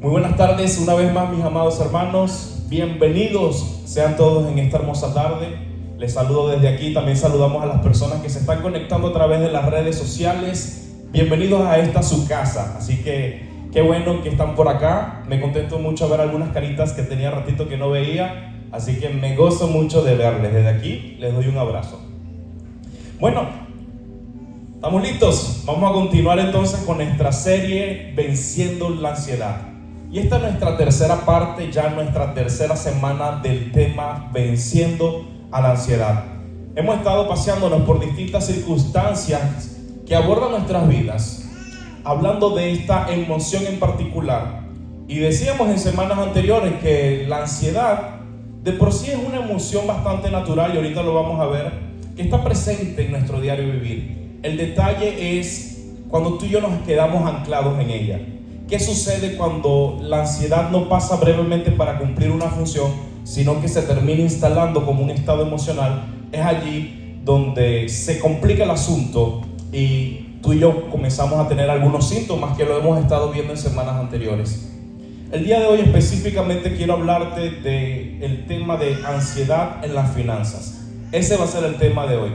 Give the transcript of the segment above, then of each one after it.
Muy buenas tardes una vez más, mis amados hermanos. Bienvenidos sean todos en esta hermosa tarde. Les saludo desde aquí. También saludamos a las personas que se están conectando a través de las redes sociales. Bienvenidos a esta su casa. Así que qué bueno que están por acá. Me contento mucho ver algunas caritas que tenía ratito que no veía. Así que me gozo mucho de verles. Desde aquí les doy un abrazo. Bueno, ¿estamos listos? Vamos a continuar entonces con nuestra serie Venciendo la Ansiedad. Y esta es nuestra tercera parte, ya nuestra tercera semana del tema Venciendo a la Ansiedad. Hemos estado paseándonos por distintas circunstancias que abordan nuestras vidas, hablando de esta emoción en particular. Y decíamos en semanas anteriores que la ansiedad de por sí es una emoción bastante natural, y ahorita lo vamos a ver, que está presente en nuestro diario vivir. El detalle es cuando tú y yo nos quedamos anclados en ella. ¿Qué sucede cuando la ansiedad no pasa brevemente para cumplir una función, sino que se termina instalando como un estado emocional? Es allí donde se complica el asunto y tú y yo comenzamos a tener algunos síntomas que lo hemos estado viendo en semanas anteriores. El día de hoy específicamente quiero hablarte del tema de ansiedad en las finanzas. Ese va a ser el tema de hoy.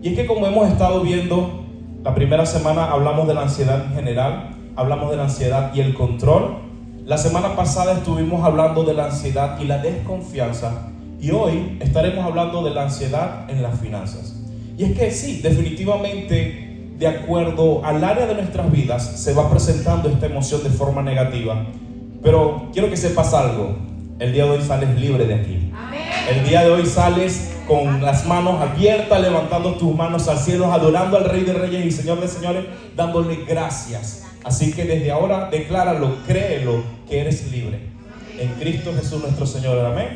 Y es que, como hemos estado viendo, la primera semana hablamos de la ansiedad en general. Hablamos de la ansiedad y el control. La semana pasada estuvimos hablando de la ansiedad y la desconfianza. Y hoy estaremos hablando de la ansiedad en las finanzas. Y es que sí, definitivamente, de acuerdo al área de nuestras vidas, se va presentando esta emoción de forma negativa. Pero quiero que sepas algo. El día de hoy sales libre de aquí. Amén. El día de hoy sales con las manos abiertas, levantando tus manos al cielo, adorando al Rey de Reyes y Señor de Señores, dándole gracias. Así que desde ahora decláralo, créelo, que eres libre en Cristo Jesús nuestro Señor. Amén.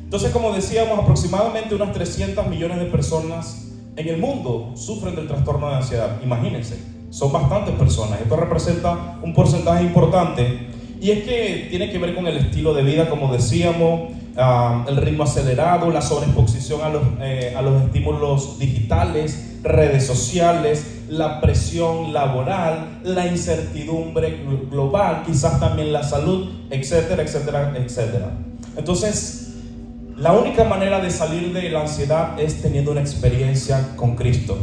Entonces, como decíamos, aproximadamente unas 300 millones de personas en el mundo sufren del trastorno de ansiedad. Imagínense, son bastantes personas. Esto representa un porcentaje importante. Y es que tiene que ver con el estilo de vida, como decíamos, el ritmo acelerado, la sobreexposición a los estímulos digitales, redes sociales, la presión laboral, la incertidumbre global, quizás también la salud, etcétera, etcétera, etcétera. Entonces, la única manera de salir de la ansiedad es teniendo una experiencia con Cristo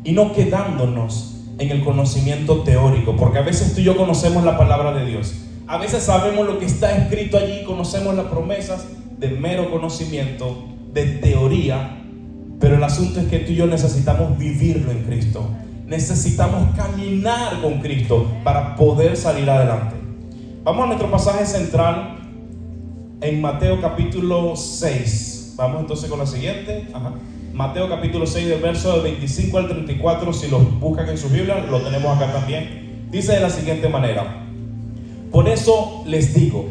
y no quedándonos en el conocimiento teórico, porque a veces tú y yo conocemos la palabra de Dios. A veces sabemos lo que está escrito allí, conocemos las promesas de mero conocimiento, de teoría, pero el asunto es que tú y yo necesitamos vivirlo en Cristo. Necesitamos caminar con Cristo para poder salir adelante. Vamos a nuestro pasaje central en Mateo capítulo 6. Vamos entonces con la siguiente. Mateo capítulo 6, del verso del 25 al 34. Si lo buscan en su Biblia, lo tenemos acá también. Dice de la siguiente manera: por eso les digo,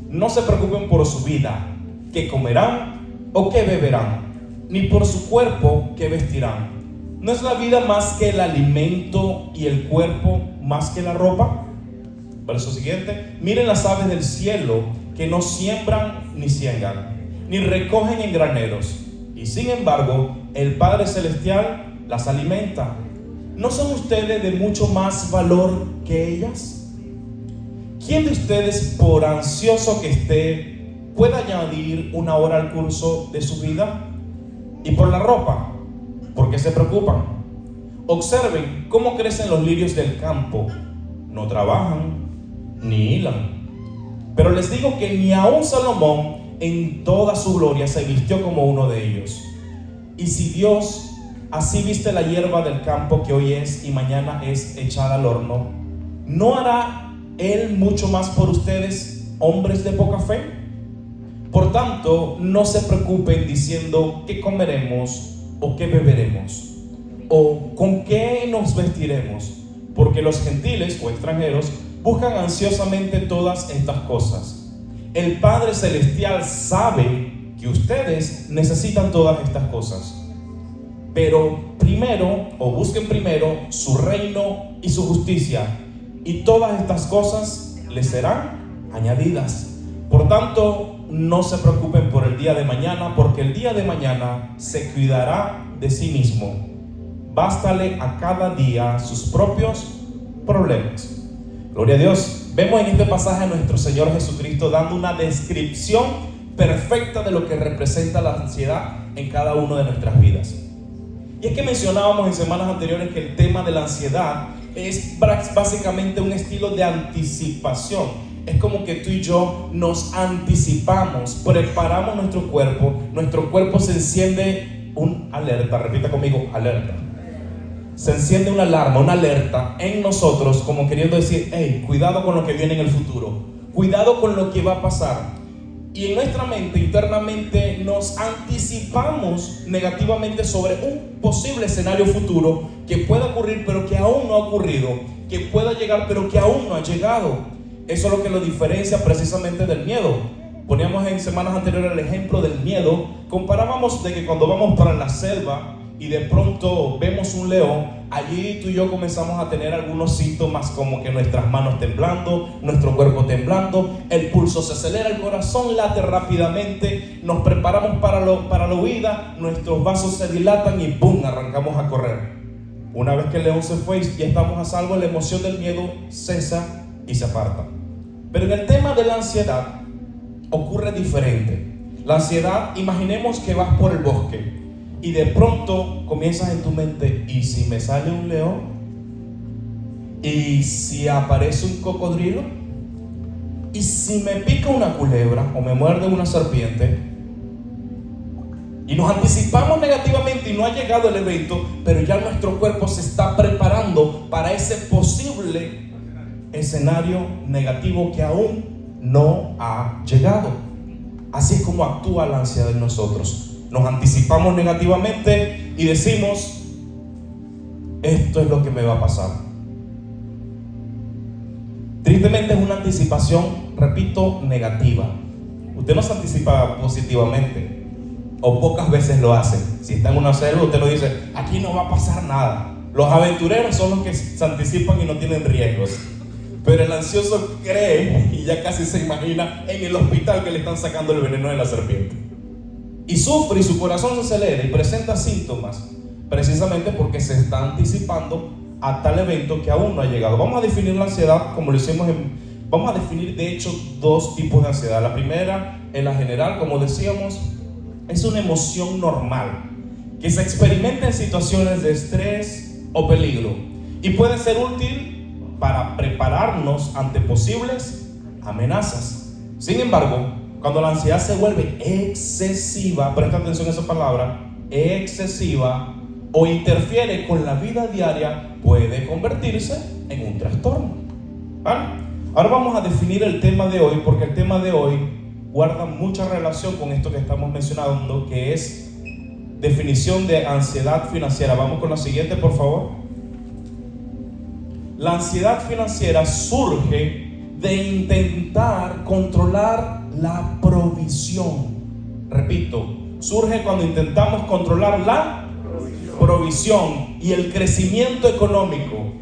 no se preocupen por su vida, qué comerán o qué beberán, ni por su cuerpo, qué vestirán. ¿No es la vida más que el alimento y el cuerpo más que la ropa? Verso siguiente: miren las aves del cielo, que no siembran ni ciegan, ni recogen en graneros, y sin embargo el Padre Celestial las alimenta. ¿No son ustedes de mucho más valor que ellas? ¿Quién de ustedes, por ansioso que esté, puede añadir una hora al curso de su vida? Y por la ropa, ¿por qué se preocupan? Observen cómo crecen los lirios del campo. No trabajan ni hilan. Pero les digo que ni aun Salomón en toda su gloria se vistió como uno de ellos. Y si Dios así viste la hierba del campo, que hoy es y mañana es echada al horno, ¿no hará Él mucho más por ustedes, hombres de poca fe? Por tanto, no se preocupen diciendo qué comeremos o qué beberemos o con qué nos vestiremos, porque los gentiles o extranjeros buscan ansiosamente todas estas cosas. El Padre Celestial sabe que ustedes necesitan todas estas cosas. Pero busquen primero su reino y su justicia, y todas estas cosas les serán añadidas. Por tanto, no se preocupen por el día de mañana, porque el día de mañana se cuidará de sí mismo. Bástale a cada día sus propios problemas. Gloria a Dios. Vemos en este pasaje a nuestro Señor Jesucristo dando una descripción perfecta de lo que representa la ansiedad en cada una de nuestras vidas. Y es que mencionábamos en semanas anteriores que el tema de la ansiedad es básicamente un estilo de anticipación. Es como que tú y yo nos anticipamos, preparamos nuestro cuerpo se enciende un alerta, repita conmigo, alerta. Se enciende una alarma, una alerta en nosotros, como queriendo decir, hey, cuidado con lo que viene en el futuro, cuidado con lo que va a pasar. Y en nuestra mente, internamente, nos anticipamos negativamente sobre un posible escenario futuro que pueda ocurrir, pero que aún no ha ocurrido, que pueda llegar, pero que aún no ha llegado. Eso es lo que lo diferencia precisamente del miedo. Poníamos en semanas anteriores el ejemplo del miedo. Comparábamos de que cuando vamos para la selva y de pronto vemos un león, allí tú y yo comenzamos a tener algunos síntomas como que nuestras manos temblando, nuestro cuerpo temblando, el pulso se acelera, el corazón late rápidamente, nos preparamos para la huida, nuestros vasos se dilatan y ¡pum!, arrancamos a correr. Una vez que el león se fue y ya estamos a salvo, la emoción del miedo cesa y se aparta. Pero en el tema de la ansiedad ocurre diferente. La ansiedad, imaginemos que vas por el bosque y de pronto comienzas en tu mente, ¿y si me sale un león? ¿Y si aparece un cocodrilo? ¿Y si me pica una culebra o me muerde una serpiente? Y nos anticipamos negativamente y no ha llegado el evento, pero ya nuestro cuerpo se está preparando para ese posible escenario negativo que aún no ha llegado. Así es como actúa la ansiedad en nosotros. Nos anticipamos negativamente y decimos, esto es lo que me va a pasar. Tristemente es una anticipación, repito, negativa. Usted no se anticipa positivamente, o pocas veces lo hace. Si está en una selva, usted no dice, aquí no va a pasar nada. Los aventureros son los que se anticipan y no tienen riesgos. Pero el ansioso cree y ya casi se imagina en el hospital que le están sacando el veneno de la serpiente. Y sufre y su corazón se acelera y presenta síntomas precisamente porque se está anticipando a tal evento que aún no ha llegado. Vamos a definir la ansiedad como lo hicimos vamos a definir de hecho dos tipos de ansiedad. La primera, en la general, como decíamos, es una emoción normal que se experimenta en situaciones de estrés o peligro y puede ser útil para prepararnos ante posibles amenazas. Sin embargo, cuando la ansiedad se vuelve excesiva, presta atención a esa palabra, excesiva, o interfiere con la vida diaria, puede convertirse en un trastorno. ¿Vale? Ahora vamos a definir el tema de hoy, porque el tema de hoy guarda mucha relación con esto que estamos mencionando, que es definición de ansiedad financiera. Vamos con la siguiente, por favor. La ansiedad financiera surge de intentar controlar la provisión. Repito, surge cuando intentamos controlar la provisión y el crecimiento económico.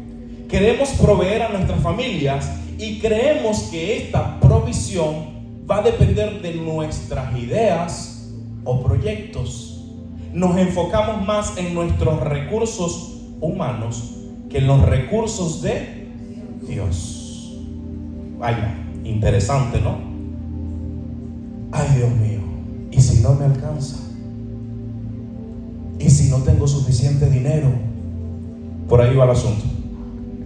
Queremos proveer a nuestras familias y creemos que esta provisión va a depender de nuestras ideas o proyectos. Nos enfocamos más en nuestros recursos humanos que en los recursos de Dios. Vaya, interesante, ¿no? Ay, Dios mío, ¿y si no me alcanza? ¿Y si no tengo suficiente dinero? Por ahí va el asunto.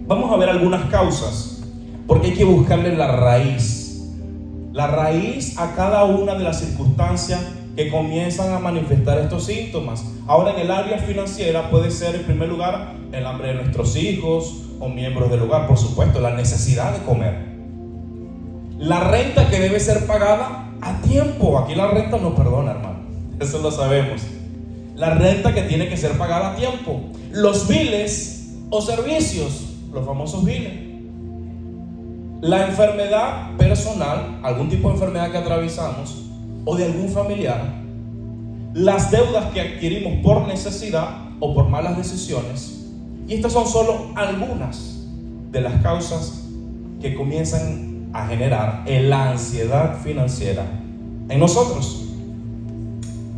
Vamos a ver algunas causas, porque hay que buscarle la raíz a cada una de las circunstancias que comienzan a manifestar estos síntomas. Ahora, en el área financiera puede ser, en primer lugar, el hambre de nuestros hijos o miembros del hogar, por supuesto, la necesidad de comer. La renta que debe ser pagada a tiempo. Aquí la renta no perdona, hermano. Eso lo sabemos. La renta que tiene que ser pagada a tiempo. Los biles o servicios, los famosos biles. La enfermedad personal, algún tipo de enfermedad que atravesamos o de algún familiar. Las deudas que adquirimos por necesidad o por malas decisiones. Y estas son solo algunas de las causas que comienzan a generar la ansiedad financiera en nosotros.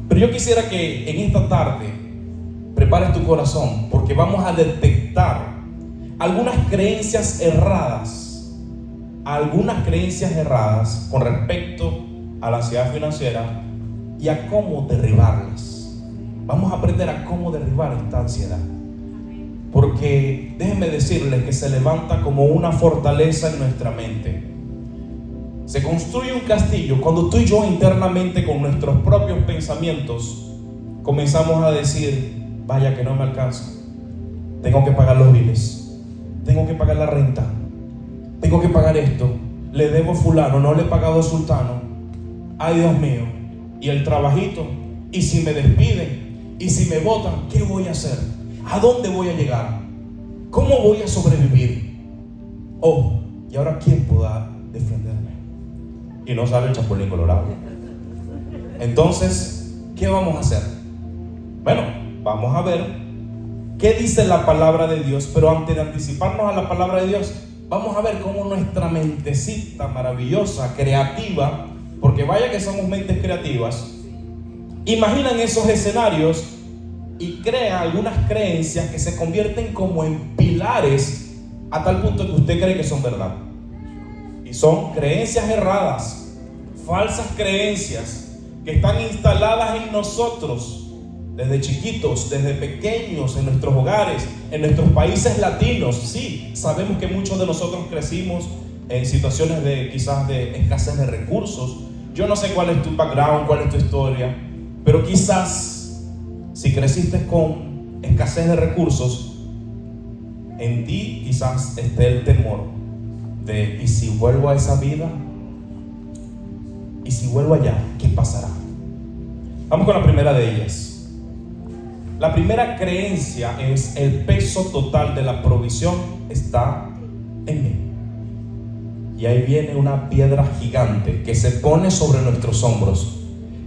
Pero yo quisiera que en esta tarde prepares tu corazón, porque vamos a detectar algunas creencias erradas a algunas creencias erradas con respecto a la ansiedad financiera y a cómo derribarlas. Vamos a aprender a cómo derribar esta ansiedad, porque déjenme decirles que se levanta como una fortaleza en nuestra mente. Se construye un castillo cuando tú y yo internamente, con nuestros propios pensamientos, comenzamos a decir: vaya que no me alcanza, tengo que pagar los biles, tengo que pagar la renta, tengo que pagar esto, le debo a fulano, no le he pagado a sultano, ay Dios mío, y el trabajito, y si me despiden, y si me botan, ¿qué voy a hacer? ¿A dónde voy a llegar? ¿Cómo voy a sobrevivir? Oh, y ahora ¿quién podrá defenderme? Y no sale el Chapulín Colorado. Entonces, ¿qué vamos a hacer? Bueno, vamos a ver qué dice la palabra de Dios, pero antes de anticiparnos a la palabra de Dios, vamos a ver cómo nuestra mentecita maravillosa, creativa, porque vaya que somos mentes creativas, imaginan esos escenarios y crea algunas creencias que se convierten como en pilares a tal punto que usted cree que son verdad. Y son creencias erradas, falsas creencias que están instaladas en nosotros desde chiquitos, desde pequeños, en nuestros hogares, en nuestros países latinos. Sí, sabemos que muchos de nosotros crecimos en situaciones de quizás de escasez de recursos. Yo no sé cuál es tu background, cuál es tu historia, pero quizás si creciste con escasez de recursos, en ti quizás esté el temor de: ¿y si vuelvo a esa vida? ¿Y si vuelvo allá? ¿Qué pasará? Vamos con la primera de ellas. La primera creencia es: el peso total de la provisión está en mí. Y ahí viene una piedra gigante que se pone sobre nuestros hombros.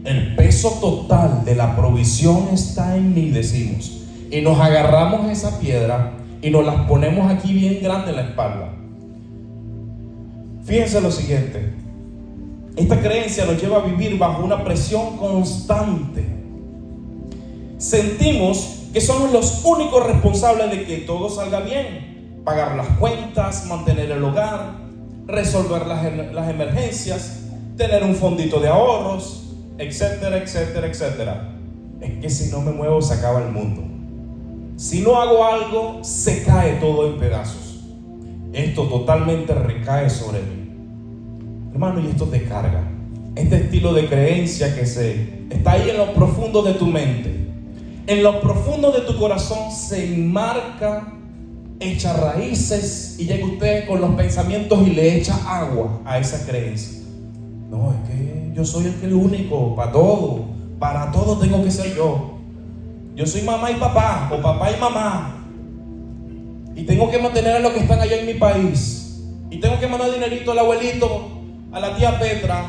El peso total de la provisión está en mí, decimos. Y nos agarramos a esa piedra y nos las ponemos aquí bien grande en la espalda. Fíjense lo siguiente: esta creencia nos lleva a vivir bajo una presión constante. Sentimos que somos los únicos responsables de que todo salga bien: pagar las cuentas, mantener el hogar, resolver las emergencias, tener un fondito de ahorros, etcétera, etcétera, etcétera. Es que si no me muevo se acaba el mundo. Si no hago algo, se cae todo en pedazos. Esto totalmente recae sobre mí. Hermano, y esto te carga. Este estilo de creencia que está ahí en lo profundo de tu mente, en lo profundo de tu corazón, se enmarca, echa raíces, y llega usted con los pensamientos y le echa agua a esa creencia. No, es que yo soy el único para todo tengo que ser yo. Yo soy mamá y papá, o papá y mamá, y tengo que mantener a los que están allá en mi país, y tengo que mandar dinerito al abuelito, a la tía Petra,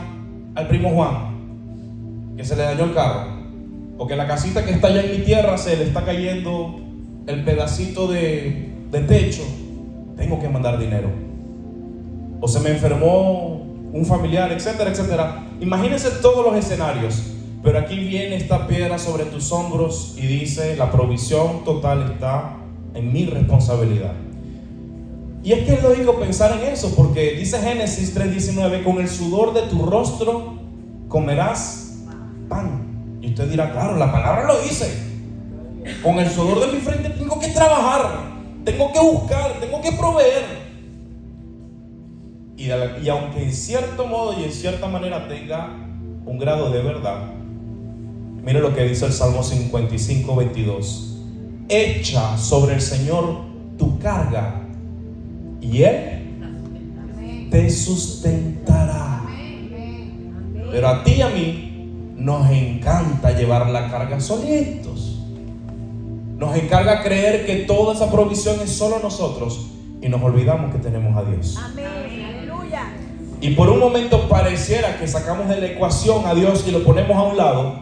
al primo Juan, que se le dañó el carro, porque la casita que está allá en mi tierra se le está cayendo el pedacito de techo, tengo que mandar dinero, o se me enfermó un familiar, etcétera, etcétera. Imagínense todos los escenarios. Pero aquí viene esta piedra sobre tus hombros y dice: la provisión total está en mi responsabilidad. Y es que es lógico pensar en eso, porque dice Génesis 3:19: con el sudor de tu rostro comerás pan. Y usted dirá: claro, la palabra lo dice. Con el sudor de mi frente tengo que trabajar, tengo que buscar, tengo que proveer. Y aunque en cierto modo y en cierta manera tenga un grado de verdad, mire lo que dice el Salmo 55:22: echa sobre el Señor tu carga y Él te sustentará. Pero a ti y a mí nos encanta llevar la carga solitos. Nos encarga creer que toda esa provisión es solo nosotros y nos olvidamos que tenemos a Dios. Aleluya. Y por un momento pareciera que sacamos de la ecuación a Dios y lo ponemos a un lado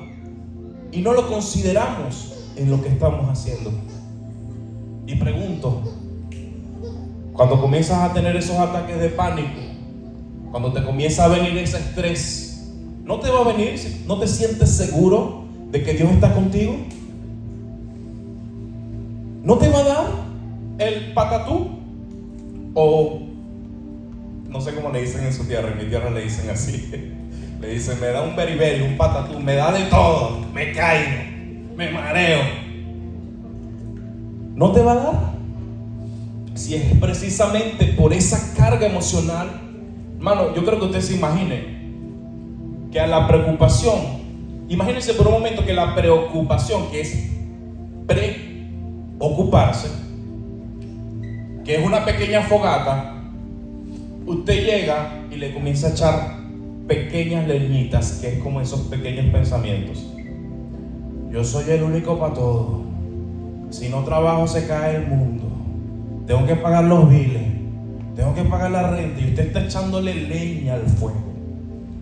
y no lo consideramos en lo que estamos haciendo. Y pregunto, cuando comienzas a tener esos ataques de pánico, cuando te comienza a venir ese estrés, ¿no te va a venir? ¿No te sientes seguro de que Dios está contigo? ¿No te va a dar el patatú? O no sé sé cómo le dicen en su tierra, en mi tierra le dicen así. Le dicen, me da un beriberi, un patatú, me da de todo, me caigo, me mareo. ¿No te va a dar? Si es precisamente por esa carga emocional, hermano, yo creo que usted se imagine que a la preocupación, imagínense por un momento que la preocupación, que es preocuparse, que es una pequeña fogata, usted llega y le comienza a echar pequeñas leñitas, que es como esos pequeños pensamientos. Yo soy el único para todo. Si no trabajo se cae el mundo. Tengo que pagar los biles, tengo que pagar la renta, y usted está echándole leña al fuego.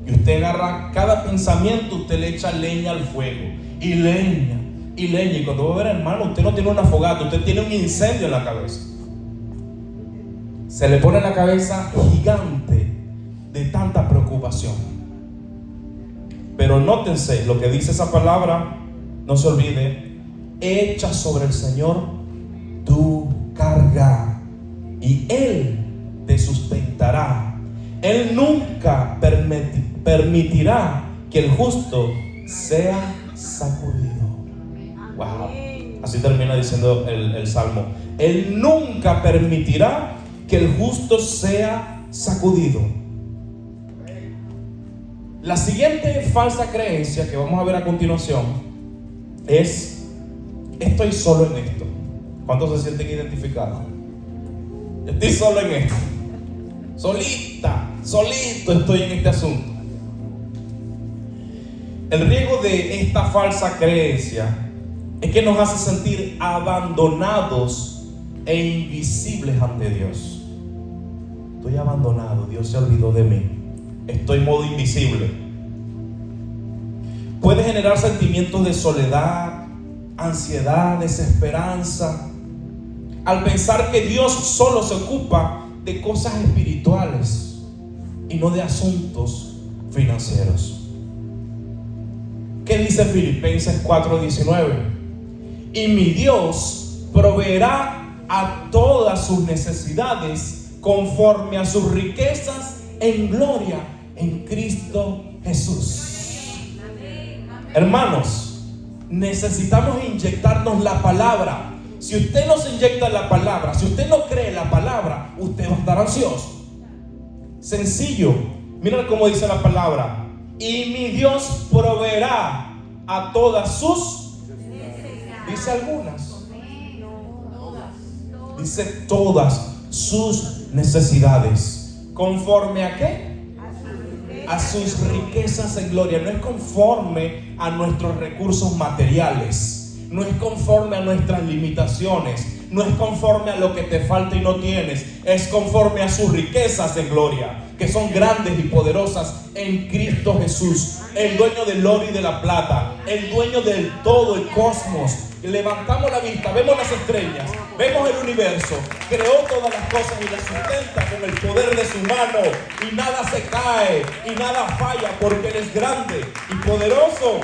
Y usted agarra cada pensamiento, usted le echa leña al fuego, y leña, y leña. Y cuando va a ver, hermano, usted no tiene una fogata, usted tiene un incendio en la cabeza. Se le pone en la cabeza gigante de tanta preocupación. Pero nótense lo que dice esa palabra, no se olvide: echa sobre el Señor tu carga y Él te sustentará. Él nunca permitirá que el justo sea sacudido. Wow. Así termina diciendo el Salmo. Él nunca permitirá que el justo sea sacudido. La siguiente falsa creencia que vamos a ver a continuación es: estoy solo en esto. ¿Cuántos se sienten identificados? Estoy solo en esto. Solito estoy en este asunto. El riesgo de esta falsa creencia es que nos hace sentir abandonados e invisibles ante Dios. Estoy abandonado, Dios se olvidó de mí. Estoy en modo invisible. Puede generar sentimientos de soledad, ansiedad, desesperanza, al pensar que Dios solo se ocupa de cosas espirituales y no de asuntos financieros. ¿Qué dice Filipenses 4:19? Y mi Dios proveerá a todas sus necesidades conforme a sus riquezas en gloria en Cristo Jesús. Hermanos, necesitamos inyectarnos la palabra. Si usted no se inyecta la palabra, si usted no cree la palabra, usted va a estar ansioso. Sencillo. Mira cómo dice la palabra: y mi Dios proveerá a todas sus necesidades. Dice algunas. Dice todas sus necesidades. ¿Conforme a qué? A sus riquezas en gloria. No es conforme a nuestros recursos materiales. No es conforme a nuestras limitaciones. No es conforme a lo que te falta y no tienes. Es conforme a sus riquezas en gloria, que son grandes y poderosas en Cristo Jesús, el dueño del oro y de la plata, el dueño del todo el cosmos. Levantamos la vista, vemos las estrellas, vemos el universo. Creó todas las cosas y las sustenta con el poder de su mano, y nada se cae y nada falla, porque Él es grande y poderoso.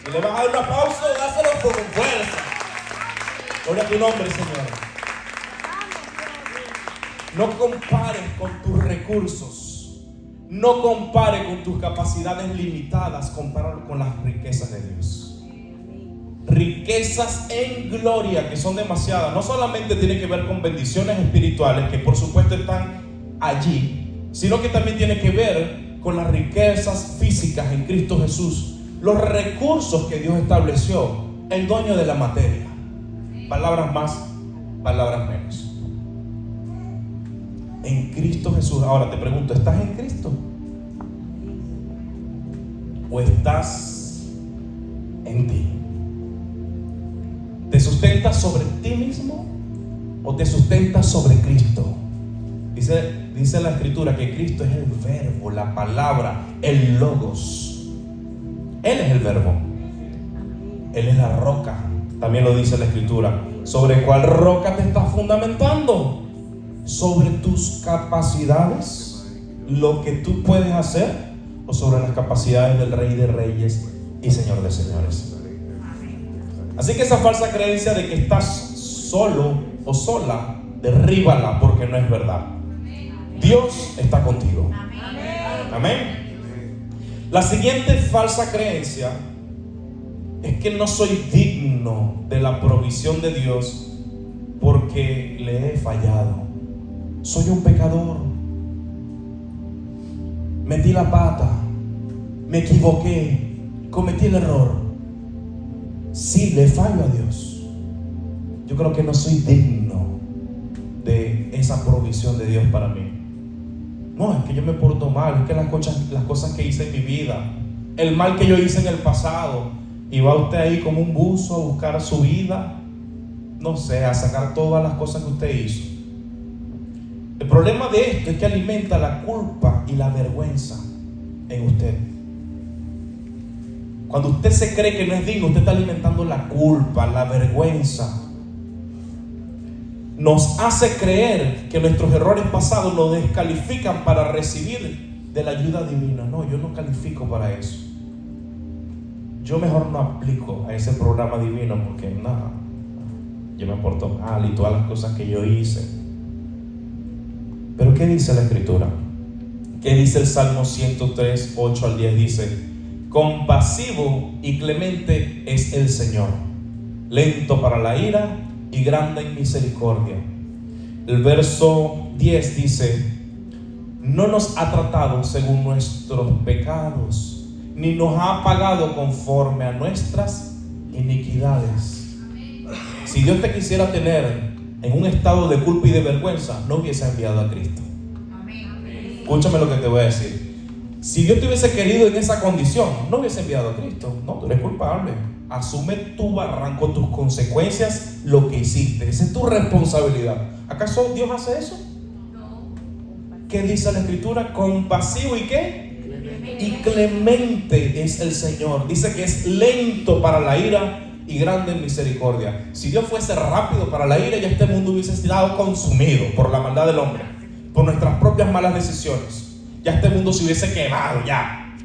Si le vas a dar un aplauso, dáselo con fuerza. Gloria a tu nombre, Señor. No compares con tus recursos. No compares con tus capacidades limitadas. Compáralo con las riquezas de Dios. Riquezas en gloria, que son demasiadas. No solamente tiene que ver con bendiciones espirituales, que por supuesto están allí, sino que también tiene que ver con las riquezas físicas en Cristo Jesús. Los recursos que Dios estableció, el dueño de la materia. Palabras más, palabras menos. En Cristo Jesús. Ahora te pregunto, ¿estás en Cristo? ¿O estás en ti? ¿Te sustentas sobre ti mismo o te sustentas sobre Cristo? Dice la Escritura que Cristo es el verbo, la palabra, el logos. Él es el verbo. Él es la roca. También lo dice la Escritura. ¿Sobre cuál roca te estás fundamentando? ¿Sobre tus capacidades, lo que tú puedes hacer, o sobre las capacidades del Rey de Reyes y Señor de Señores? Así que esa falsa creencia de que estás solo o sola, derríbala, porque no es verdad. Dios está contigo. Amén. La siguiente falsa creencia es que no soy digno de la provisión de Dios porque le he fallado. Soy un pecador. Metí la pata, me equivoqué, cometí el error. Sí, le fallo a Dios. Yo creo que no soy digno de esa provisión de Dios para mí. No, es que yo me porto mal, es que las cosas que hice en mi vida, el mal que yo hice en el pasado, y va usted ahí como un buzo a buscar su vida, no sé, a sacar todas las cosas que usted hizo. El problema de esto es que alimenta la culpa y la vergüenza en usted. Cuando usted se cree que no es digno, usted está alimentando la culpa, la vergüenza. Nos hace creer que nuestros errores pasados nos descalifican para recibir de la ayuda divina. No, yo no califico para eso. Yo mejor no aplico a ese programa divino porque nada, yo me porto mal y todas las cosas que yo hice. Pero ¿qué dice la Escritura? ¿Qué dice el Salmo 103, 8 al 10? Dice: compasivo y clemente es el Señor, lento para la ira y grande en misericordia. El verso 10 dice: no nos ha tratado según nuestros pecados, ni nos ha pagado conforme a nuestras iniquidades. Si Dios te quisiera tener en un estado de culpa y de vergüenza, no hubiese enviado a Cristo. Escúchame lo que te voy a decir. Si Dios te hubiese querido en esa condición, no hubiese enviado a Cristo. No, tú eres culpable. Asume tu barranco, tus consecuencias, lo que hiciste. Esa es tu responsabilidad. ¿Acaso Dios hace eso? No. ¿Qué dice la Escritura? Compasivo y ¿qué? Y clemente es el Señor. Dice que es lento para la ira y grande en misericordia. Si Dios fuese rápido para la ira, ya este mundo hubiese sido consumido por la maldad del hombre, por nuestras propias malas decisiones. Ya este mundo se hubiese quemado ya.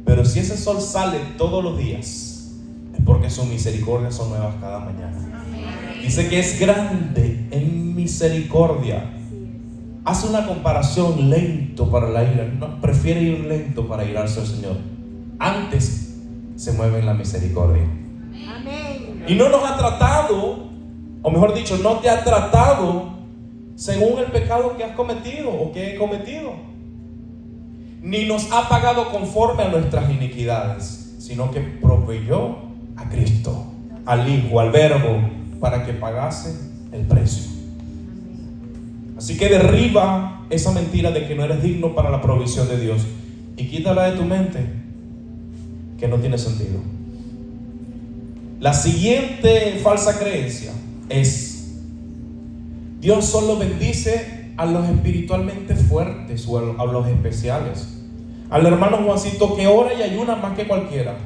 Pero si ese sol sale todos los días, es porque sus misericordias son nuevas cada mañana. Dice que es grande en misericordia. Hace una comparación: lento para la ira. No, prefiere ir lento para irarse al Señor. Antes se mueve en la misericordia. Y no nos ha tratado, o mejor dicho, no te ha tratado según el pecado que has cometido o que he cometido, ni nos ha pagado conforme a nuestras iniquidades, sino que proveyó a Cristo, al Hijo, al Verbo, para que pagase el precio. Así que derriba esa mentira de que no eres digno para la provisión de Dios y quítala de tu mente, que no tiene sentido. La siguiente falsa creencia es: Dios solo bendice a los espiritualmente fuertes o a los especiales. Al hermano Juancito que ora y ayuna más que cualquiera.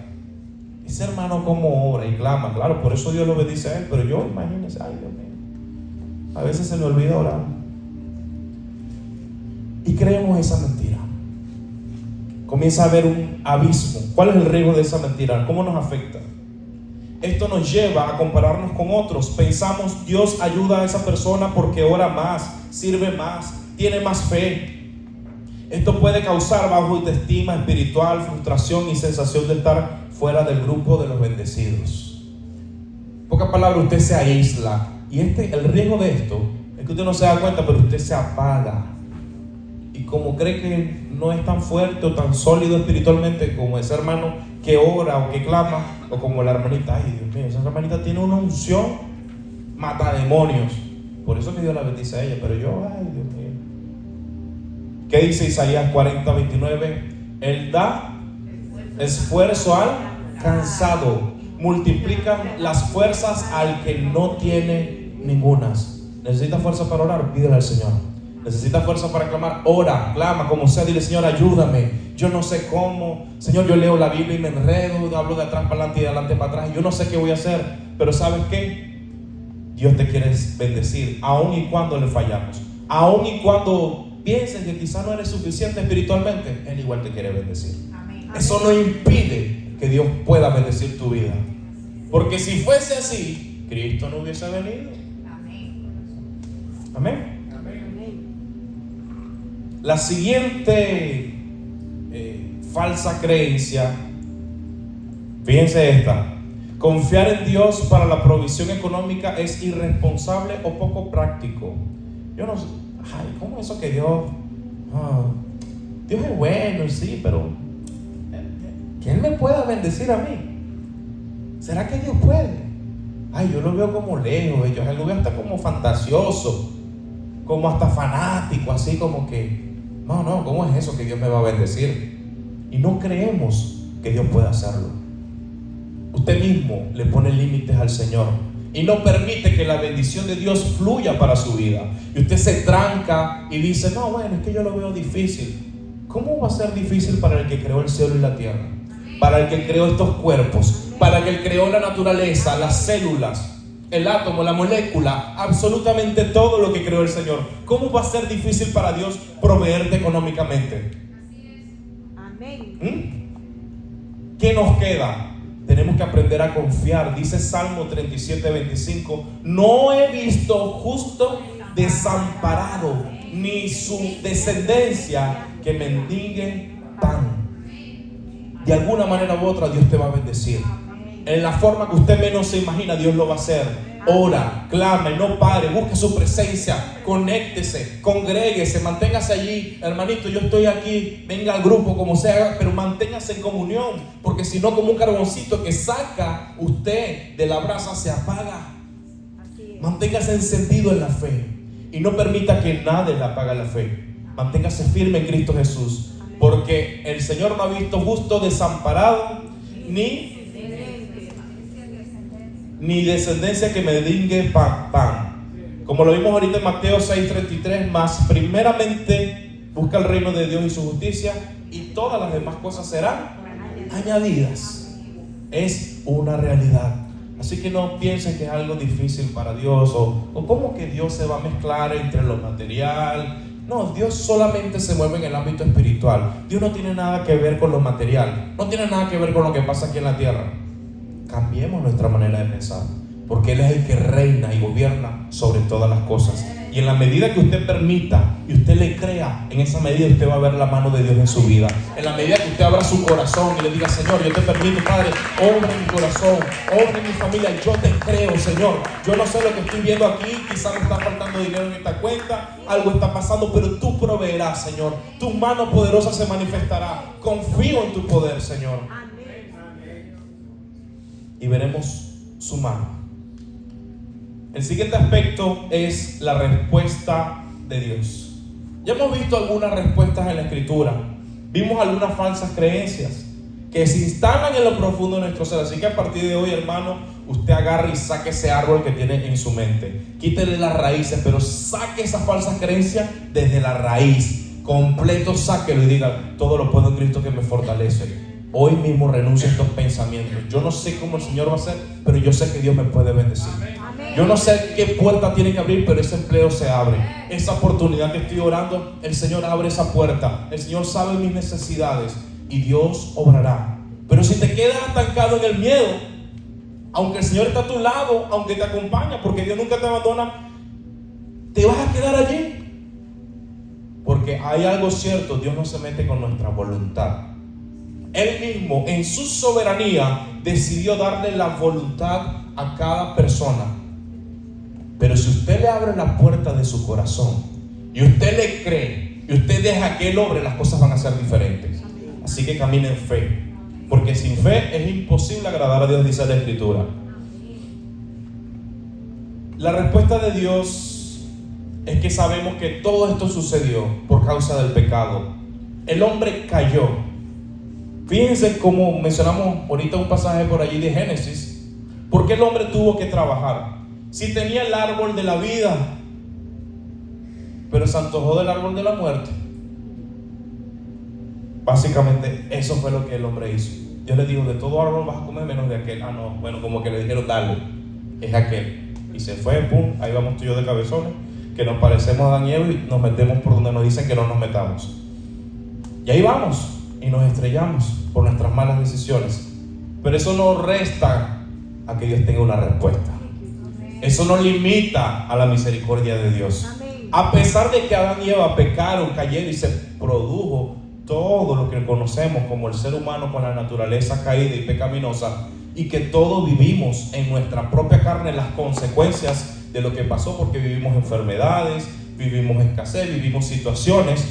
Ese hermano como ora y clama, claro, por eso Dios lo bendice a él. Pero yo, imagínense, ay Dios mío, a veces se me olvida orar. Y creemos esa mentira. Comienza a haber un abismo. ¿Cuál es el riesgo de esa mentira? ¿Cómo nos afecta? Esto nos lleva a compararnos con otros. Pensamos: Dios ayuda a esa persona porque ora más, sirve más, tiene más fe. Esto puede causar baja autoestima espiritual, frustración y sensación de estar fuera del grupo de los bendecidos. En pocas palabras, usted se aísla. Y el riesgo de esto es que usted no se da cuenta, pero usted se apaga. Y como cree que no es tan fuerte o tan sólido espiritualmente como ese hermano que ora o que clama, o como la hermanita, ay Dios mío, esa hermanita tiene una unción mata demonios. Por eso que Dios la bendice a ella. Pero yo, ay Dios mío. ¿Qué dice Isaías 40, 29? Él da esfuerzo al cansado, multiplica las fuerzas al que no tiene ningunas. ¿Necesita fuerza para orar? Pídele al Señor. ¿Necesita fuerza para clamar? Ora, clama, como sea, dile: Señor, ayúdame. Yo no sé cómo. Señor, yo leo la Biblia y me enredo, hablo de atrás para adelante y de adelante para atrás. Yo no sé qué voy a hacer. Pero ¿sabes qué? Dios te quiere bendecir, aun y cuando le fallamos. Aun y cuando pienses que quizás no eres suficiente espiritualmente, Él igual te quiere bendecir. Amén. Eso no impide que Dios pueda bendecir tu vida. Porque si fuese así, Cristo no hubiese venido. Amén. Amén. La siguiente falsa creencia, fíjense esta: confiar en Dios para la provisión económica es irresponsable o poco práctico. Yo no sé, ¿cómo eso que Dios? Dios es bueno, sí, pero que Él me pueda bendecir a mí. ¿Será que Dios puede? Yo lo veo como lejos, yo lo veo hasta como fantasioso, como hasta fanático, así como que, no, ¿cómo es eso que Dios me va a bendecir? Y no creemos que Dios pueda hacerlo. Usted mismo le pone límites al Señor y no permite que la bendición de Dios fluya para su vida. Y usted se tranca y dice, no, bueno, es que yo lo veo difícil. ¿Cómo va a ser difícil para el que creó el cielo y la tierra? Para el que creó estos cuerpos, para el que creó la naturaleza, las células, el átomo, la molécula, absolutamente todo lo que creó el Señor. ¿Cómo va a ser difícil para Dios proveerte económicamente? Amén. ¿Qué nos queda? Tenemos que aprender a confiar. Dice Salmo 37:25: no he visto justo desamparado, ni su descendencia que mendigue pan. De alguna manera u otra Dios te va a bendecir. En la forma que usted menos se imagina, Dios lo va a hacer. Ora, clame, no pare, busque su presencia, conéctese, congréguese, manténgase allí. Hermanito, yo estoy aquí, venga al grupo como sea, pero manténgase en comunión, porque si no, como un carboncito que saca usted de la brasa, se apaga. Manténgase encendido en la fe y no permita que nadie le apague la fe. Manténgase firme en Cristo Jesús, porque el Señor no ha visto justo desamparado, ni descendencia que mendigue pan. Como lo vimos ahorita en Mateo 6:33, más primeramente busca el reino de Dios y su justicia, y todas las demás cosas serán añadidas. Es una realidad. Así que no piensen que es algo difícil para Dios, o como que Dios se va a mezclar entre lo material. No, Dios solamente se mueve en el ámbito espiritual. Dios no tiene nada que ver con lo material, no tiene nada que ver con lo que pasa aquí en la tierra. Cambiemos nuestra manera de pensar, porque Él es el que reina y gobierna sobre todas las cosas. Y en la medida que usted permita y usted le crea, en esa medida usted va a ver la mano de Dios en su vida. En la medida que usted abra su corazón y le diga: Señor, yo te permito, Padre, obra en mi corazón, obra en mi familia, yo te creo, Señor. Yo no sé lo que estoy viendo aquí, quizás me está faltando dinero en esta cuenta, algo está pasando, pero tú proveerás, Señor. Tu mano poderosa se manifestará. Confío en tu poder, Señor. Y veremos su mano. El siguiente aspecto es la respuesta de Dios. Ya hemos visto algunas respuestas en la Escritura. Vimos algunas falsas creencias que se instalan en lo profundo de nuestro ser. Así que a partir de hoy, hermano, usted agarre y saque ese árbol que tiene en su mente. Quítele las raíces, pero saque esa falsa creencia desde la raíz. Completo, sáquelo y diga: todo lo puedo en Cristo que me fortalece. Hoy mismo renuncio a estos pensamientos. Yo no sé cómo el Señor va a hacer, pero yo sé que Dios me puede bendecir. Yo no sé qué puerta tiene que abrir, pero ese empleo se abre. Esa oportunidad que estoy orando, el Señor abre esa puerta. El Señor sabe mis necesidades y Dios obrará. Pero si te quedas estancado en el miedo, aunque el Señor está a tu lado, aunque te acompaña, porque Dios nunca te abandona, te vas a quedar allí. Porque hay algo cierto: Dios no se mete con nuestra voluntad. Él mismo, en su soberanía, decidió darle la voluntad a cada persona. Pero si usted le abre la puerta de su corazón y usted le cree y usted deja que Él obre, las cosas van a ser diferentes. Así que camine en fe, porque sin fe es imposible agradar a Dios, dice la Escritura. La respuesta de Dios es que sabemos que todo esto sucedió por causa del pecado. El hombre cayó. Fíjense cómo mencionamos ahorita un pasaje por allí de Génesis. ¿Por qué el hombre tuvo que trabajar? Si tenía el árbol de la vida, pero se antojó del árbol de la muerte. Básicamente eso fue lo que el hombre hizo. Dios le dijo: de todo árbol vas a comer menos de aquel. No, bueno, como que le dijeron: dale, es aquel. Y se fue, pum, ahí vamos tú y yo de cabezones, que nos parecemos a Adán y Eva y nos metemos por donde nos dicen que no nos metamos. Y ahí vamos. Y nos estrellamos por nuestras malas decisiones. Pero eso no resta a que Dios tenga una respuesta. Eso no limita a la misericordia de Dios. A pesar de que Adán y Eva pecaron, cayeron y se produjo todo lo que conocemos como el ser humano con la naturaleza caída y pecaminosa, y que todos vivimos en nuestra propia carne las consecuencias de lo que pasó, porque vivimos enfermedades, vivimos escasez, vivimos situaciones,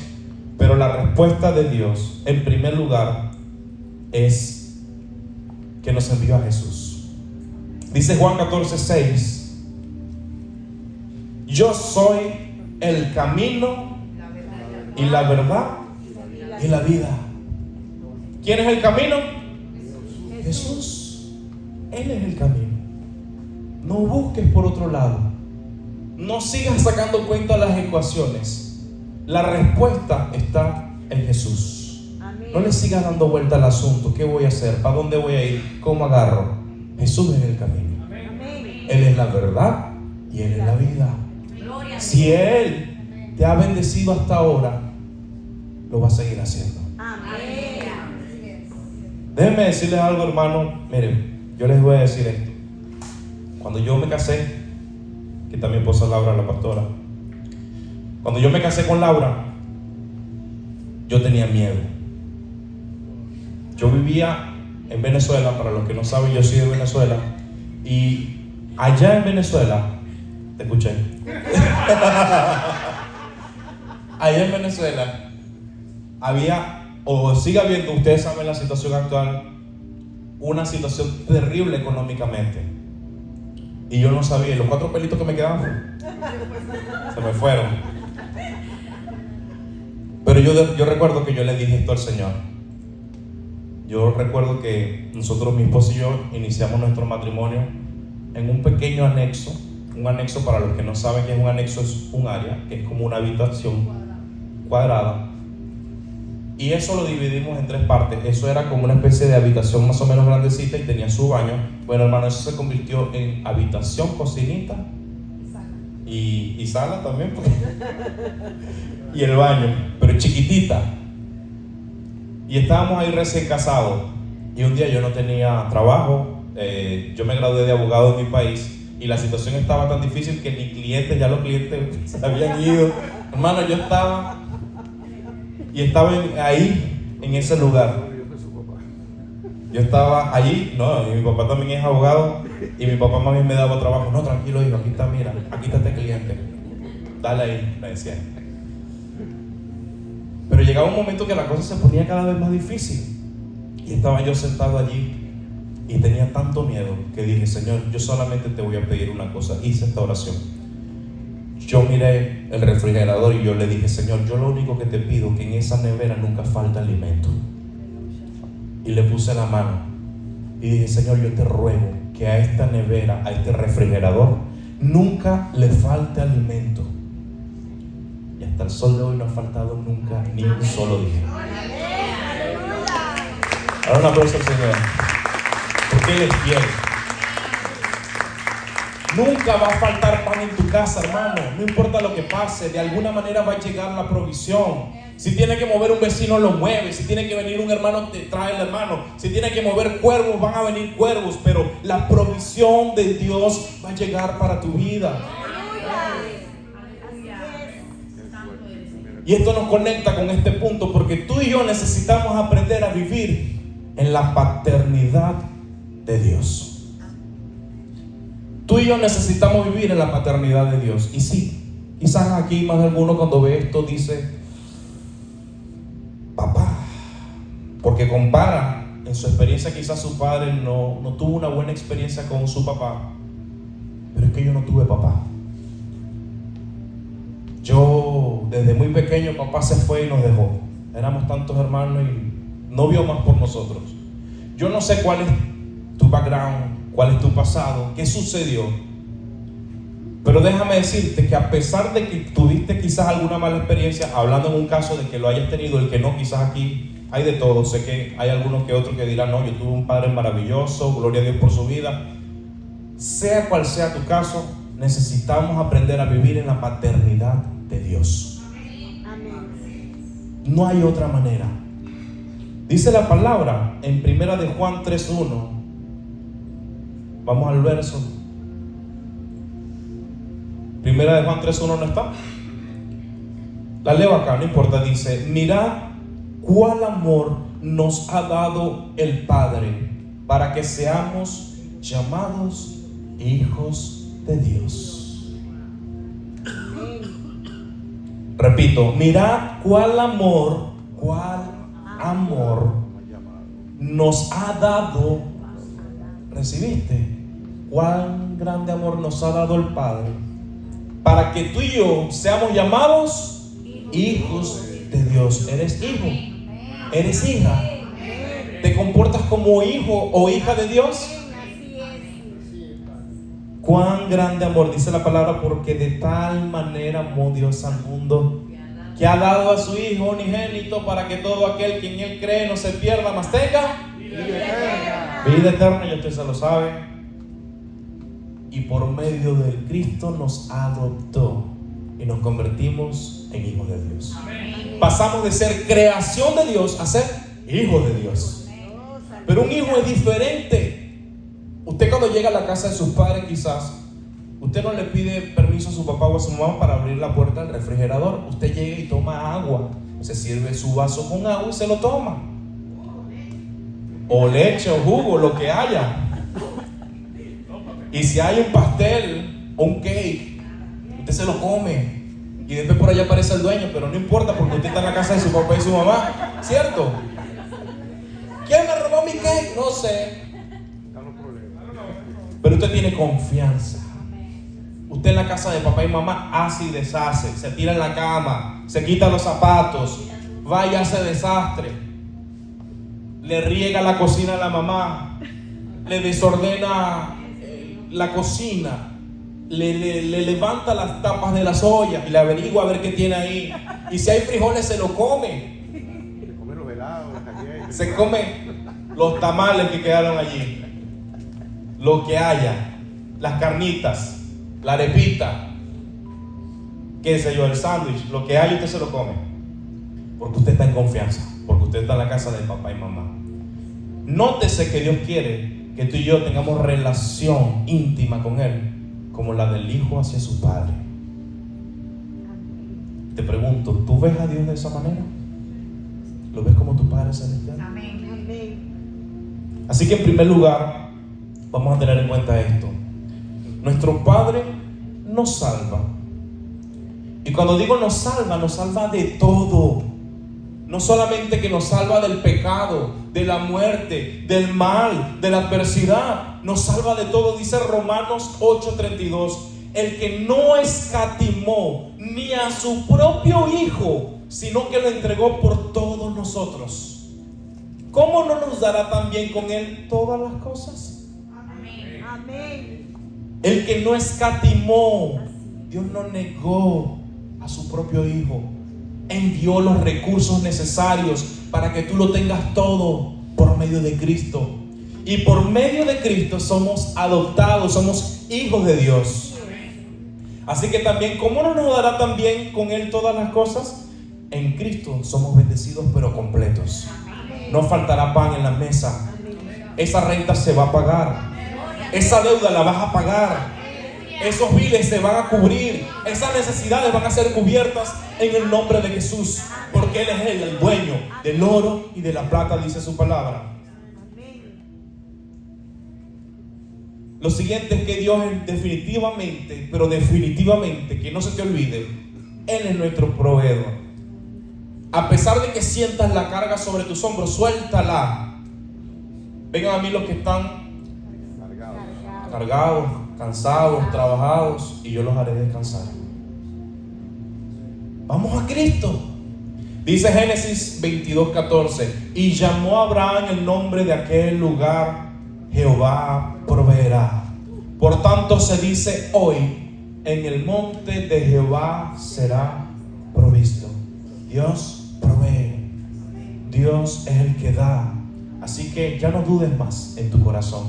pero la respuesta de Dios, en primer lugar, es que nos envió a Jesús. Dice Juan 14:6: yo soy el camino y la verdad y la vida. ¿Quién es el camino? Jesús. Él es el camino. No busques por otro lado. No sigas sacando cuenta de las ecuaciones. La respuesta está en Jesús. No le sigas dando vuelta al asunto. ¿Qué voy a hacer? ¿Para dónde voy a ir? ¿Cómo agarro? Jesús es el camino. Él es la verdad y Él es la vida. Si Él te ha bendecido hasta ahora, lo va a seguir haciendo. Déjenme decirles algo, hermano. Miren, yo les voy a decir esto. Cuando yo me casé, que también esposa Laura, la pastora, cuando yo me casé con Laura, yo tenía miedo. Yo vivía en Venezuela. Para los que no saben, yo soy de Venezuela. Y allá en Venezuela, te escuché. Allá en Venezuela había, o sigue habiendo, ustedes saben la situación actual, una situación terrible económicamente. Y yo no sabía, los 4 pelitos que me quedaban se me fueron. Pero yo recuerdo que yo le dije esto al Señor. Yo recuerdo que nosotros, mi esposo y yo, iniciamos nuestro matrimonio en un pequeño anexo. Un anexo, para los que no saben qué es un anexo, es un área que es como una habitación cuadrada. Y eso lo dividimos en 3 partes. Eso era como una especie de habitación más o menos grandecita y tenía su baño. Bueno, hermano, eso se convirtió en habitación, cocinita y sala también, pues. Y el baño, pero chiquitita. Y estábamos ahí recién casados. Y un día yo no tenía trabajo. Yo me gradué de abogado en mi país. Y la situación estaba tan difícil que ni clientes, ya los clientes se habían ido. Hermano, yo estaba ahí, en ese lugar. Yo estaba allí, no, y mi papá también es abogado. Y mi papá más bien me daba trabajo. No, tranquilo, hijo, aquí está, mira, aquí está este cliente. Dale ahí, me decía. Pero llegaba un momento que la cosa se ponía cada vez más difícil. Y estaba yo sentado allí. Y tenía tanto miedo que dije: Señor, yo solamente te voy a pedir una cosa. Hice esta oración. Yo miré el refrigerador y yo le dije: Señor, yo lo único que te pido es que en esa nevera nunca falte alimento. Y le puse la mano y dije: Señor, yo te ruego que a esta nevera, a este refrigerador, nunca le falte alimento. Y hasta el sol de hoy no ha faltado nunca ni un solo día. Ahora un aplauso al Señor. Porque Él es fiel. Nunca va a faltar pan en tu casa, hermano. No importa lo que pase, de alguna manera va a llegar la provisión. Si tiene que mover un vecino, lo mueve. Si tiene que venir un hermano, te trae el hermano. Si tiene que mover cuervos, van a venir cuervos. Pero la provisión de Dios va a llegar para tu vida. Y esto nos conecta con este punto, porque tú y yo necesitamos aprender a vivir en la paternidad de Dios. Tú y yo necesitamos vivir en la paternidad de Dios. Y sí, quizás aquí más de alguno cuando ve esto dice: papá, porque compara en su experiencia. Quizás su padre no tuvo una buena experiencia con su papá, pero es que yo no tuve papá. Yo desde muy pequeño, papá se fue y nos dejó. Éramos tantos hermanos y no vio más por nosotros. Yo no sé cuál es tu background, cuál es tu pasado, qué sucedió, pero déjame decirte que a pesar de que tuviste quizás alguna mala experiencia, hablando en un caso de que lo hayas tenido, el que no, quizás aquí hay de todo. Sé que hay algunos que otros que dirán: no, yo tuve un padre maravilloso, gloria a Dios por su vida. Sea cual sea tu caso, necesitamos aprender a vivir en la paternidad de Dios. No hay otra manera. Dice la palabra en 1 de Juan 3:1. Vamos al verso. 1 de Juan 3:1 no está. La leo acá, no importa, dice: mirad cuál amor nos ha dado el Padre para que seamos llamados hijos de Dios. Repito, mirad cuál amor nos ha dado. ¿Recibiste? Cuán grande amor nos ha dado el Padre para que tú y yo seamos llamados hijos de Dios. ¿Eres hijo? ¿Eres hija? ¿Te comportas como hijo o hija de Dios? Cuán grande amor, dice la palabra, porque de tal manera amó Dios al mundo, que ha dado a su Hijo unigénito, para que todo aquel que en Él cree no se pierda, mas tenga vida eterna. Y usted se lo sabe. Y por medio del Cristo nos adoptó y nos convertimos en hijos de Dios. Pasamos de ser creación de Dios a ser hijos de Dios. Pero un hijo es diferente. Usted, cuando llega a la casa de sus padres, quizás usted no le pide permiso a su papá o a su mamá para abrir la puerta del refrigerador. Usted llega y toma agua, se sirve su vaso con agua y se lo toma, o leche o jugo, lo que haya. Y si hay un pastel o un cake, usted se lo come. Y después por allá aparece el dueño, pero no importa, porque usted está en la casa de su papá y su mamá, ¿cierto? ¿Quién me robó mi cake? No sé. Pero usted tiene confianza. Usted en la casa de papá y mamá hace y deshace, se tira en la cama, se quita los zapatos, va y hace desastre, le riega la cocina a la mamá, le desordena la cocina, le levanta las tapas de las ollas y le averigua a ver qué tiene ahí. Y si hay frijoles, se lo come. Se come los helados, se come los tamales que quedaron allí, lo que haya, las carnitas, la arepita, qué sé yo, el sándwich, lo que haya, usted se lo come, porque usted está en confianza, porque usted está en la casa de papá y mamá. Nótese que Dios quiere que tú y yo tengamos relación íntima con Él, como la del hijo hacia su padre. Te pregunto, ¿tú ves a Dios de esa manera? ¿Lo ves como tu Padre Celestial? Amén. Así que en primer lugar, vamos a tener en cuenta esto: nuestro Padre nos salva. Y cuando digo nos salva de todo. No solamente que nos salva del pecado, de la muerte, del mal, de la adversidad. Nos salva de todo. Dice Romanos 8:32: el que no escatimó ni a su propio Hijo, sino que lo entregó por todos nosotros, ¿cómo no nos dará también con Él todas las cosas? Amén. Amén. El que no escatimó, Dios no negó a su propio Hijo, envió los recursos necesarios para que tú lo tengas todo por medio de Cristo. Y por medio de Cristo somos adoptados, somos hijos de Dios. Así que también, ¿cómo no nos dará también con Él todas las cosas? En Cristo somos bendecidos pero completos. No faltará pan en la mesa. Esa renta se va a pagar. Esa deuda la vas a pagar. Esos biles se van a cubrir. Esas necesidades van a ser cubiertas en el nombre de Jesús, porque Él es el dueño del oro y de la plata, dice su palabra. Lo siguiente es que Dios es definitivamente, pero definitivamente, que no se te olvide, Él es nuestro proveedor. A pesar de que sientas la carga sobre tus hombros, suéltala. Vengan a mí los que están cargados, cansados, trabajados, y yo los haré descansar. Vamos a Cristo. Dice Génesis 22:14: y llamó a Abraham el nombre de aquel lugar Jehová proveerá. Por tanto se dice hoy: en el monte de Jehová será provisto. Dios provee. Dios es el que da. Así que ya no dudes más en tu corazón.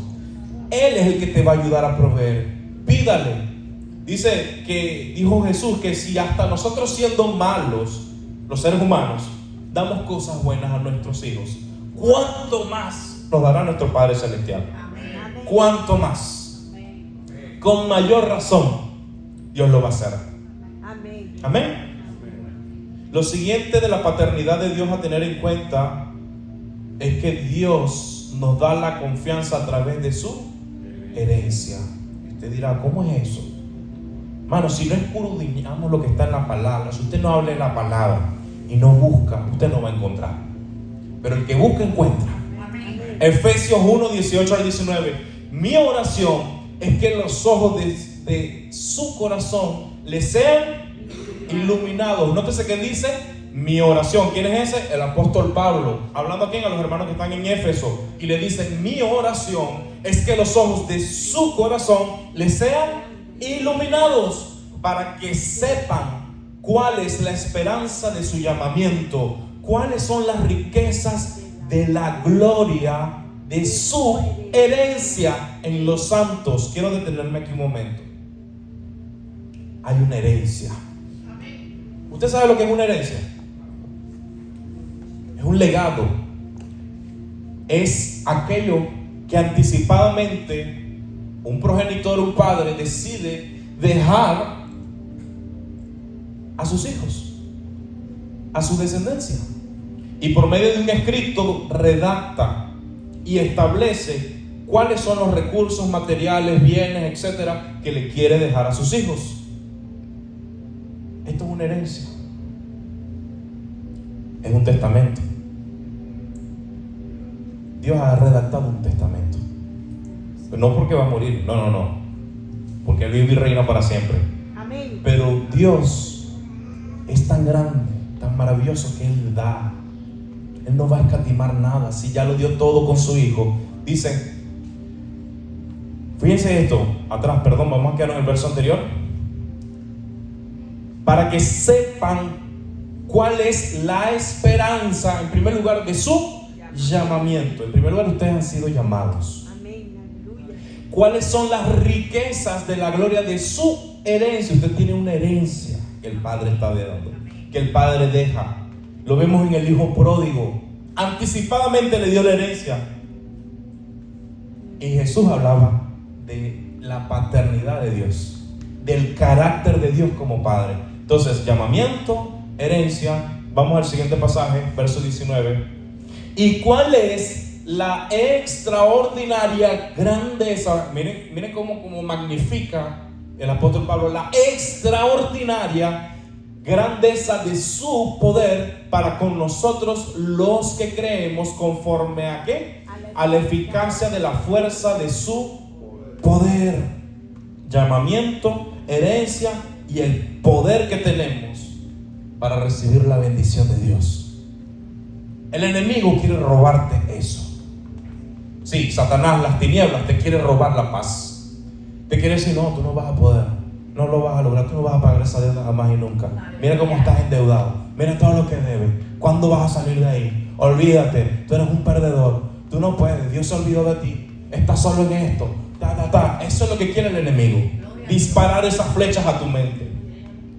Él es el que te va a ayudar a proveer. Pídale. Dice que dijo Jesús que si hasta nosotros, siendo malos, los seres humanos, damos cosas buenas a nuestros hijos, ¿cuánto más nos dará nuestro Padre Celestial? ¿Cuánto más? Con mayor razón Dios lo va a hacer. Amén. Lo siguiente de la paternidad de Dios a tener en cuenta es que Dios nos da la confianza a través de su herencia. Usted dirá, ¿cómo es eso? Hermano, si no escudriñamos lo que está en la palabra, si usted no habla en la palabra y no busca, usted no va a encontrar. Pero el que busca, encuentra. Amén. Efesios 1, 18 al 19. Mi oración es que los ojos de su corazón le sean iluminados. Nótese que dice mi oración. ¿Quién es ese? El apóstol Pablo, hablando aquí a los hermanos que están en Éfeso, y le dice: mi oración es que los ojos de su corazón le sean iluminados, para que sepan cuál es la esperanza de su llamamiento, cuáles son las riquezas de la gloria de su herencia en los santos. Quiero detenerme aquí un momento. Hay una herencia. ¿Usted sabe lo que es una herencia? Es un legado. Es aquello que anticipadamente un progenitor, un padre, decide dejar a sus hijos, a su descendencia, y por medio de un escrito redacta y establece cuáles son los recursos materiales, bienes, etcétera, que le quiere dejar a sus hijos. Esto es una herencia. Es un testamento. Dios ha redactado un testamento. No porque va a morir, no. Porque Él vive y reina para siempre. Amén. Pero Dios es tan grande, tan maravilloso, que Él da. Él no va a escatimar nada. Si ya lo dio todo con su Hijo. Dice, fíjense esto, atrás, perdón, vamos a quedar en el verso anterior. Para que sepan cuál es la esperanza, en primer lugar, de su llamamiento. En primer lugar, ustedes han sido llamados. ¿Cuáles son las riquezas de la gloria de su herencia? Usted tiene una herencia que el Padre está dando, que el Padre deja. Lo vemos en el Hijo pródigo. Anticipadamente le dio la herencia. Y Jesús hablaba de la paternidad de Dios, del carácter de Dios como Padre. Entonces, llamamiento, herencia. Vamos al siguiente pasaje, verso 19. ¿Y cuál es la extraordinaria grandeza? Miren cómo magnifica el apóstol Pablo la extraordinaria grandeza de su poder para con nosotros los que creemos, conforme a ¿qué? A la eficacia de la fuerza de su poder. Llamamiento, herencia y el poder que tenemos para recibir la bendición de Dios. El enemigo quiere robarte eso. Sí, Satanás, las tinieblas, te quiere robar la paz. Te quiere decir, no, tú no vas a poder, no lo vas a lograr, tú no vas a pagar esa deuda jamás y nunca. Mira cómo estás endeudado, mira todo lo que debes. ¿Cuándo vas a salir de ahí? Olvídate, tú eres un perdedor, tú no puedes, Dios se olvidó de ti, estás solo en esto. Eso es lo que quiere el enemigo, disparar esas flechas a tu mente.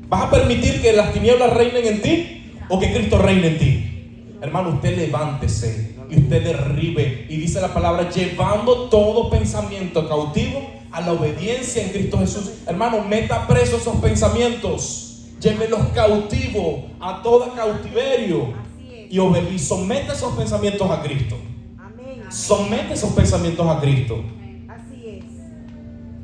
¿Vas a permitir que las tinieblas reinen en ti o que Cristo reine en ti? Hermano, usted levántese y usted derribe, y dice la palabra, llevando todo pensamiento cautivo a la obediencia en Cristo Jesús. Hermano, meta preso esos pensamientos, llévelos cautivos a todo cautiverio y somete esos pensamientos a Cristo. Somete esos pensamientos a Cristo. Así es.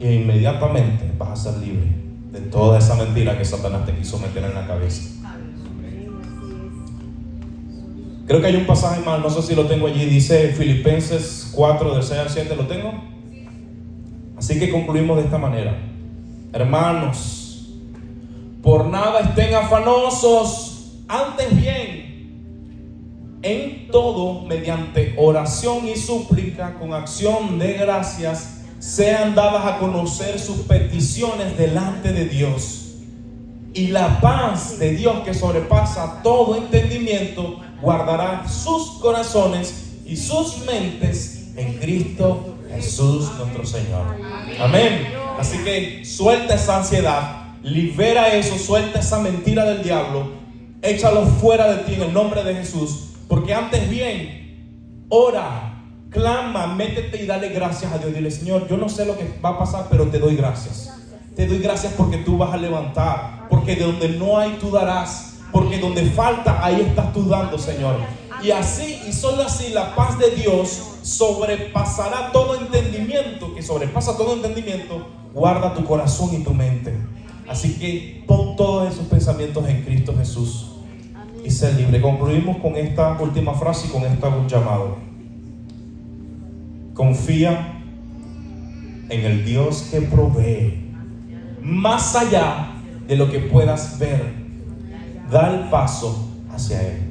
E inmediatamente vas a ser libre de toda esa mentira que Satanás te quiso meter en la cabeza. Creo que hay un pasaje más, no sé si lo tengo allí, dice Filipenses 4 del 6 al 7, ¿lo tengo? Así que concluimos de esta manera. Hermanos, por nada estén afanosos, antes bien, en todo, mediante oración y súplica, con acción de gracias, sean dadas a conocer sus peticiones delante de Dios. Y la paz de Dios, que sobrepasa todo entendimiento, guardará sus corazones y sus mentes en Cristo Jesús nuestro Señor. Amén. Así que suelta esa ansiedad, libera eso, suelta esa mentira del diablo, échalo fuera de ti en el nombre de Jesús. Porque antes bien, ora, clama, métete y dale gracias a Dios. Dile, Señor, yo no sé lo que va a pasar, pero te doy gracias. Te doy gracias porque tú vas a levantar, porque de donde no hay tú darás, porque donde falta, ahí estás tú dando, Señor. Y así, y solo así, la paz de Dios sobrepasará todo entendimiento, que sobrepasa todo entendimiento, guarda tu corazón y tu mente. Así que pon todos esos pensamientos en Cristo Jesús y sé libre. Concluimos con esta última frase y con este llamado. Confía en el Dios que provee más allá de lo que puedas ver. Da el paso hacia Él.